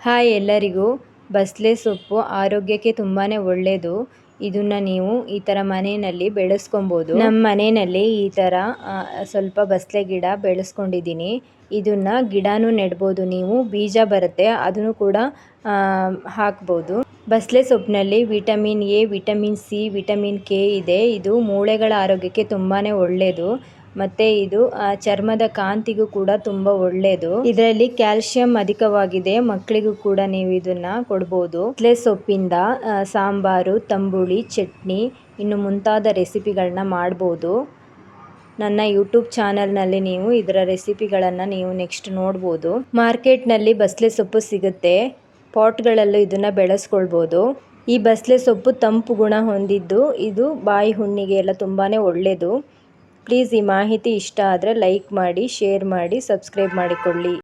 Hi ಎಲ್ಲರಿಗೂ. ಬಸಳೆ ಸೊಪ್ಪು ಆರೋಗ್ಯಕ್ಕೆ ತುಂಬಾ ಒಳ್ಳೆಯದು. ಇದನ್ನು ನೀವು ಈ ಥರ ಮನೆಯಲ್ಲಿ ಬೆಳೆಸ್ಕೊಬೋದು. ನಮ್ಮ ಮನೆಯಲ್ಲಿ ಈ ಥರ ಸ್ವಲ್ಪ ಬಸಳೆ ಗಿಡ ಬೆಳೆಸ್ಕೊಂಡಿದ್ದೀನಿ. ಇದನ್ನು ಗಿಡನೂ ನೆಡ್ಬೋದು, ನೀವು ಬೀಜ ಬರುತ್ತೆ ಅದನ್ನು ಕೂಡ ಹಾಕ್ಬೋದು. ಬಸಳೆ ಸೊಪ್ಪಿನಲ್ಲಿ vitamin A, vitamin C, vitamin K ಇದೆ. ಇದು ಮೂಳೆಗಳ ಆರೋಗ್ಯಕ್ಕೆ ತುಂಬಾ ಒಳ್ಳೆಯದು. ಮತ್ತು ಇದು ಚರ್ಮದ ಕಾಂತಿಗೂ ಕೂಡ ತುಂಬ ಒಳ್ಳೆಯದು. ಇದರಲ್ಲಿ ಕ್ಯಾಲ್ಶಿಯಂ ಅಧಿಕವಾಗಿದೆ. ಮಕ್ಕಳಿಗೂ ಕೂಡ ನೀವು ಇದನ್ನು ಕೊಡ್ಬೋದು. ಬಸಳೆ ಸೊಪ್ಪಿಂದ ಸಾಂಬಾರು, ತಂಬುಳಿ, ಚಟ್ನಿ ಇನ್ನು ಮುಂತಾದ ರೆಸಿಪಿಗಳನ್ನ ಮಾಡ್ಬೋದು. ನನ್ನ ಯೂಟ್ಯೂಬ್ ಚಾನಲ್ನಲ್ಲಿ ನೀವು ಇದರ ರೆಸಿಪಿಗಳನ್ನು ನೀವು ನೆಕ್ಸ್ಟ್ ನೋಡ್ಬೋದು. ಮಾರ್ಕೆಟ್ನಲ್ಲಿ ಬಸಳೆ ಸೊಪ್ಪು ಸಿಗುತ್ತೆ. ಪಾಟ್ಗಳಲ್ಲೂ ಇದನ್ನು ಬೆಳೆಸ್ಕೊಳ್ಬೋದು. ಈ ಬಸಳೆ ಸೊಪ್ಪು ತಂಪು ಗುಣ ಹೊಂದಿದ್ದು ಇದು ಬಾಯಿ ಹುಣ್ಣಿಗೆ ಎಲ್ಲ ತುಂಬಾ ಒಳ್ಳೆಯದು. ಪ್ಲೀಸ್ ಈ ಮಾಹಿತಿ ಇಷ್ಟ ಆದರೆ ಲೈಕ್ ಮಾಡಿ, ಶೇರ್ ಮಾಡಿ, ಸಬ್ಸ್ಕ್ರೈಬ್ ಮಾಡಿಕೊಳ್ಳಿ.